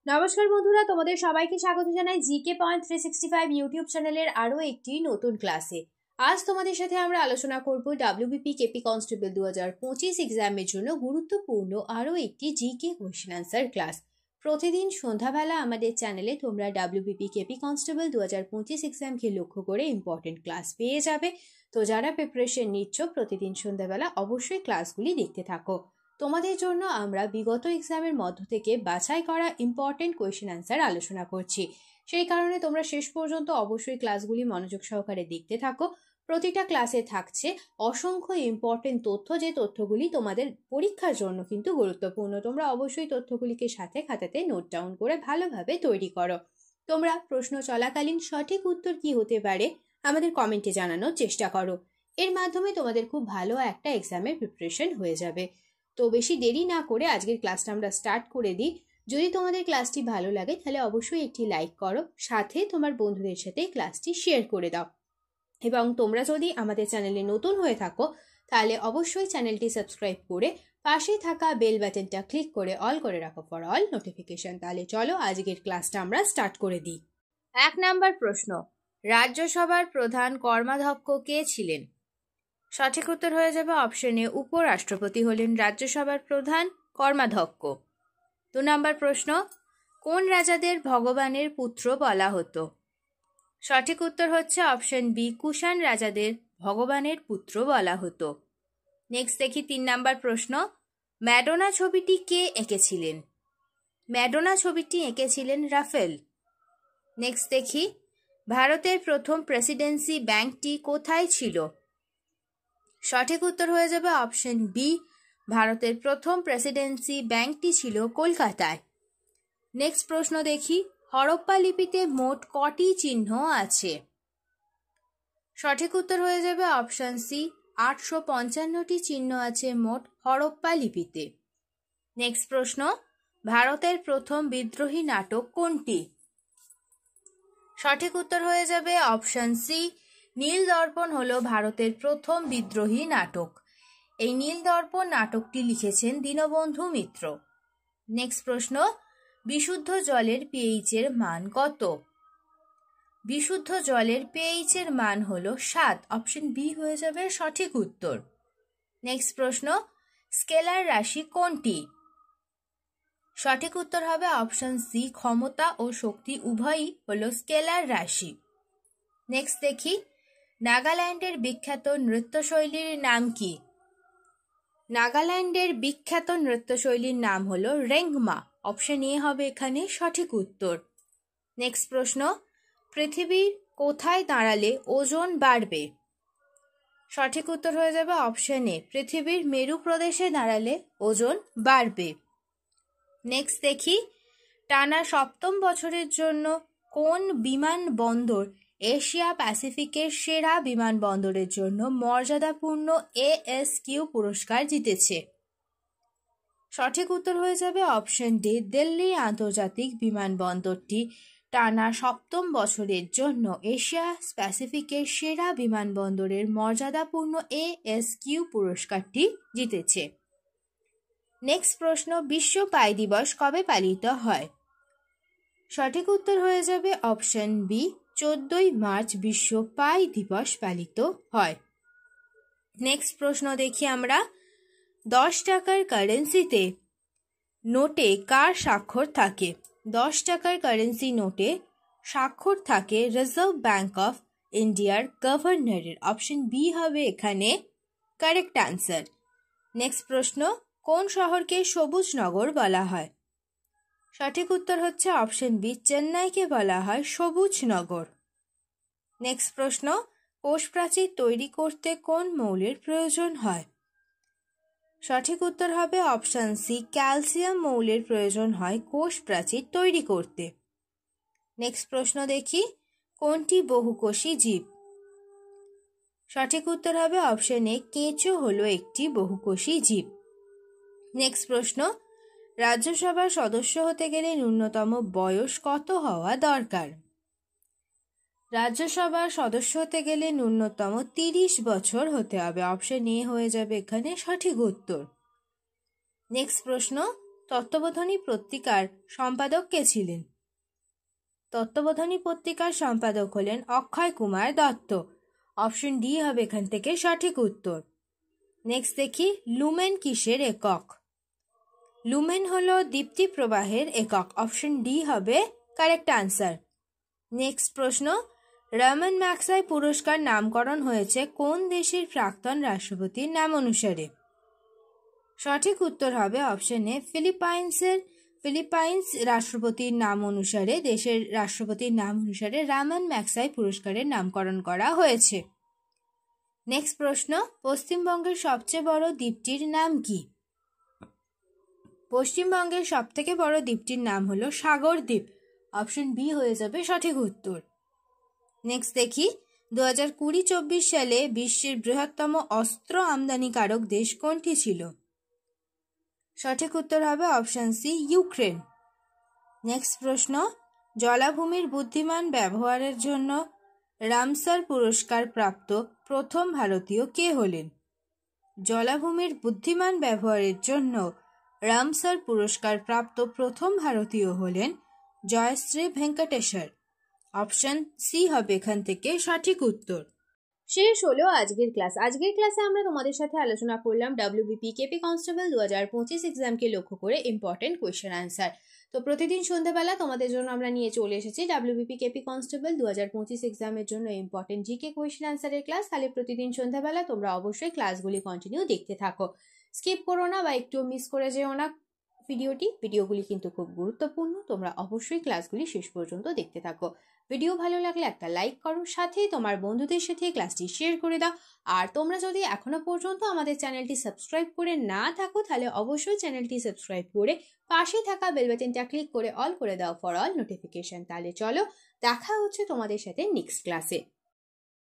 নমস্কার বন্ধুরা, তোমাদের সবাইকে স্বাগত জানাই জিকে পয়েন্ট 365 ইউটিউব চ্যানেলের আরো একটি নতুন ক্লাসে। আজ তোমাদের সাথে আমরা আলোচনা করব ডাব্লিউবিপি কেপি কনস্টেবল 2025 এক্সামের জন্য গুরুত্বপূর্ণ আরো একটি জিকে কোয়েশ্চেন আনসার ক্লাস। প্রতিদিন সন্ধ্যাবেলা আমাদের চ্যানেলে তোমরা ডাব্লিউবিপি কেপি কনস্টেবল 2025 এক্সামকে লক্ষ্য করে ইম্পর্টেন্ট ক্লাস পেয়ে যাবে। তো যারা প্রিপারেশন নিচ্ছ প্রতিদিন সন্ধ্যাবেলা অবশ্যই ক্লাসগুলি দেখতে থাকো। তোমাদের জন্য আমরা বিগত এক্সামের মধ্য থেকে বাছাই করা ইম্পর্টেন্ট কোয়েশ্চেন আনসার আলোচনা করছি। সেই কারণে তোমরা শেষ পর্যন্ত অবশ্যই ক্লাসগুলি মনোযোগ সহকারে দেখতে থাকো। প্রতিটা ক্লাসে থাকছে অসংখ্য ইম্পর্টেন্ট তথ্য, যে তথ্যগুলি তোমাদের পরীক্ষার জন্য কিন্তু গুরুত্বপূর্ণ। তোমরা অবশ্যই তথ্যগুলিকে সাথে খাতাতে নোট ডাউন করে ভালোভাবে তৈরি করো। তোমরা প্রশ্ন চলাকালীন সঠিক উত্তর কি হতে পারে আমাদের কমেন্টে জানানোর চেষ্টা করো। এর মাধ্যমে তোমাদের খুব ভালো একটা এক্সামের প্রিপারেশন হয়ে যাবে। তো বেশি দেরি না করে আজকের ক্লাসটা আমরা স্টার্ট করে দিই। যদি তোমাদের ক্লাসটি ভালো লাগে তাহলে অবশ্যই একটি লাইক করো, সাথে তোমার বন্ধুদের সাথে ক্লাসটি শেয়ার করে দাও। এবং তোমরা যদি আমাদের চ্যানেলে নতুন হয়ে থাকো তাহলে অবশ্যই চ্যানেলটি সাবস্ক্রাইব করে পাশে থাকা বেল বাটনটা ক্লিক করে অল করে রাখো ফর অল নোটিফিকেশন। তাহলে চলো আজকের ক্লাসটা আমরা স্টার্ট করে দিই। 1 নাম্বার প্রশ্ন, রাজ্যসভার প্রধান কর্মাধ্যক্ষ কে ছিলেন? সঠিক উত্তর হয়ে যাবে অপশন এ, উপরাষ্ট্রপতি হলেন রাজ্যসভার প্রধান কর্মাধ্যক্ষ। 2 নাম্বার প্রশ্ন, কোন রাজাদের ভগবানের পুত্র বলা হতো? সঠিক উত্তর হচ্ছে অপশন বি, কুষাণ রাজাদের ভগবানের পুত্র বলা হতো। নেক্সট দেখি 3 নাম্বার প্রশ্ন, ম্যাডোনা ছবিটি কে এঁকেছিলেন? ম্যাডোনা ছবিটি এঁকেছিলেন রাফেল। নেক্সট দেখি, ভারতের প্রথম প্রেসিডেন্সি ব্যাংকটি কোথায় ছিল? সঠিক উত্তর হয়ে যাবে অপশন বি, ভারতের প্রথম প্রেসিডেন্সি ব্যাংকটি ছিল কলকাতায়। নেক্সট প্রশ্ন দেখি, হরপ্পা লিপিতে মোট কটি চিহ্ন আছে? সঠিক উত্তর হয়ে যাবে অপশন সি, 855টি চিহ্ন আছে মোট হরপ্পা লিপিতে। নেক্সট প্রশ্ন, ভারতের প্রথম বিদ্রোহী নাটক কোনটি? সঠিক উত্তর হয়ে যাবে অপশন সি, নীল দর্পণ হলো ভারতের প্রথম বিদ্রোহী নাটক। এই নীল দর্পণ নাটকটি লিখেছেন দীনবন্ধু মিত্র। নেক্সট প্রশ্ন, বিশুদ্ধ জলের পিএইচ এর মান কত? বিশুদ্ধ জলের পিএইচ এর মান হলো 7। অপশন বি হয়ে যাবে সঠিক উত্তর। নেক্সট প্রশ্ন, স্কেলার রাশি কোনটি? সঠিক উত্তর হবে অপশন সি, ক্ষমতা ও শক্তি উভয়ই হলো স্কেলার রাশি। নেক্সট দেখি, নাগাল্যান্ডের বিখ্যাত নৃত্যশৈলীর নাম কি? নাগাল্যান্ডের বিখ্যাত নৃত্যশৈলীর নাম হলো রেংমা। অপশন এ হবে এখানে সঠিক উত্তর। নেক্সট প্রশ্ন, পৃথিবীর কোথায় দাঁড়ালে ওজন বাড়বে? সঠিক উত্তর হয়ে যাবে অপশন এ, পৃথিবীর মেরু প্রদেশে দাঁড়ালে ওজন বাড়বে। নেক্সট দেখি, টানা 7ম বছরের জন্য কোন বিমানবন্দর এশিয়া প্যাসিফিকের সেরা বিমানবন্দরের জন্য মর্যাদাপূর্ণ ASQ পুরস্কার জিতেছে? সঠিক উত্তর হয়ে যাবে অপশন ডি, দিল্লি আন্তর্জাতিক বিমানবন্দরটি টানা 7ম বছরের জন্য এশিয়া প্যাসিফিকের সেরা বিমানবন্দরের মর্যাদাপূর্ণ ASQ পুরস্কারটি জিতেছে। নেক্সট প্রশ্ন, বিশ্ব পাই দিবস কবে পালিত হয়? সঠিক উত্তর হয়ে যাবে অপশন বি, 14ই মার্চ বিশ্ব পাই দিবস পালিত হয়। নেক্সট প্রশ্ন দেখি আমরা, 10 টাকার কারেন্সিতে নোটে কার স্বাক্ষর থাকে? 10 টাকার কারেন্সি নোটে স্বাক্ষর থাকে রিজার্ভ ব্যাংক অফ ইন্ডিয়ার গভর্নরের। অপশন বি হবে এখানে কারেক্ট আনসার। নেক্সট প্রশ্ন, কোন শহরকে সবুজ নগর বলা হয়? সঠিক উত্তর হচ্ছে অপশন বি, চেন্নাইকে বলা হয় সবুজ নগর। নেক্সট প্রশ্ন, কোষ প্রাচীর তৈরি করতে কোন মৌলের প্রয়োজন হয়? সঠিক উত্তর হবে অপশন সি, ক্যালসিয়াম মৌলের প্রয়োজন হয় কোষ প্রাচীর তৈরি করতে। নেক্সট প্রশ্ন দেখি, কোনটি বহুকোষী জীব? সঠিক উত্তর হবে অপশন এ, কেঁচো হলো একটি বহুকোষী জীব। নেক্সট প্রশ্ন, রাজ্যসভার সদস্য হতে গেলে ন্যূনতম বয়স কত হওয়া দরকার? রাজ্যসভার সদস্য হতে গেলে ন্যূনতম 30 বছর হতে হবে। অপশন এ হয়ে যাবে এখানে সঠিক উত্তর। নেক্সট প্রশ্ন, তত্ত্ববোধনী পত্রিকার সম্পাদক কে ছিলেন? তত্ত্ববোধনী পত্রিকার সম্পাদক হলেন অক্ষয় কুমার দত্ত। অপশন ডি হবে এখান থেকে সঠিক উত্তর। নেক্সট দেখি, লুমেন কিসের একক? লুমেন হলো দীপ্তি প্রবাহের একক। অপশন ডি হবে কারেক্ট আনসার। নেক্সট প্রশ্ন, রমন ম্যাগসাই পুরস্কার নামকরণ হয়েছে কোন দেশের প্রাক্তন রাষ্ট্রপতির নাম অনুসারে? সঠিক উত্তর হবে অপশন এ ফিলিপাইন্স রাষ্ট্রপতির নাম অনুসারে, দেশের রাষ্ট্রপতির নাম অনুসারে রমন ম্যাগসাই পুরস্কারের নামকরণ করা হয়েছে। নেক্সট প্রশ্ন, পশ্চিমবঙ্গের সবচেয়ে বড় দ্বীপটির নাম কি? পশ্চিমবঙ্গের সবথেকে বড় দ্বীপটির নাম হলো সাগর দ্বীপ। অপশন বি হয়ে যাবে সঠিক উত্তর। নেক্সট দেখি, 2020-24 সালে বিশ্বের বৃহত্তম অস্ত্র আমদানিকারক দেশ কোনটি ছিল? সঠিক উত্তর হবে অপশন সি, ইউক্রেন। নেক্সট প্রশ্ন, জলাভূমির বুদ্ধিমান ব্যবহারের জন্য রামসার পুরস্কার প্রাপ্ত প্রথম ভারতীয় কে হলেন? জলাভূমির বুদ্ধিমান ব্যবহারের জন্য রামসার পুরস্কার প্রাপ্ত প্রথম ভারতীয় হলেন জয়শ্রী ভেঙ্কটেশ্বর। অপশন সি হবে এখান থেকে সঠিক উত্তর। শেষ হলো আজকের ক্লাস। আজকের ক্লাসে আমরা তোমাদের সাথে আলোচনা করলাম WBP কেপি কনস্টেবল 2025 এক্সামকে লক্ষ্য করে ইম্পর্টেন্ট কোয়েশ্চেন আনসার। তো প্রতিদিন সন্ধ্যাবেলা তোমাদের জন্য আমরা নিয়ে চলে এসেছি WBP কেপি কনস্টেবল 2025 এক্সামের জন্য ইম্পর্টেন্ট জিকে কোয়েশ্চেন আনসারের ক্লাস। তাহলে প্রতিদিন সন্ধ্যাবেলা তোমরা অবশ্যই ক্লাসগুলি কন্টিনিউ দেখতে থাকো, স্কিপ করো না বা একটু মিস করে যেও না ভিডিওগুলি কিন্তু খুব গুরুত্বপূর্ণ। তোমরা অবশ্যই ক্লাসগুলি শেষ পর্যন্ত দেখতে থাকো। ভিডিও ভালো লাগলে একটা লাইক করো, সাথে তোমার বন্ধুদের সাথে ক্লাসটি শেয়ার করে দাও। আর তোমরা যদি এখনো পর্যন্ত আমাদের চ্যানেলটি সাবস্ক্রাইব করে না থাকো, তাহলে অবশ্যই চ্যানেলটি সাবস্ক্রাইব করে পাশে থাকা বেল বাটনটা ক্লিক করে অল করে দাও ফর অল নোটিফিকেশন। তাহলে চলো দেখা হচ্ছে তোমাদের সাথে নেক্সট ক্লাসে।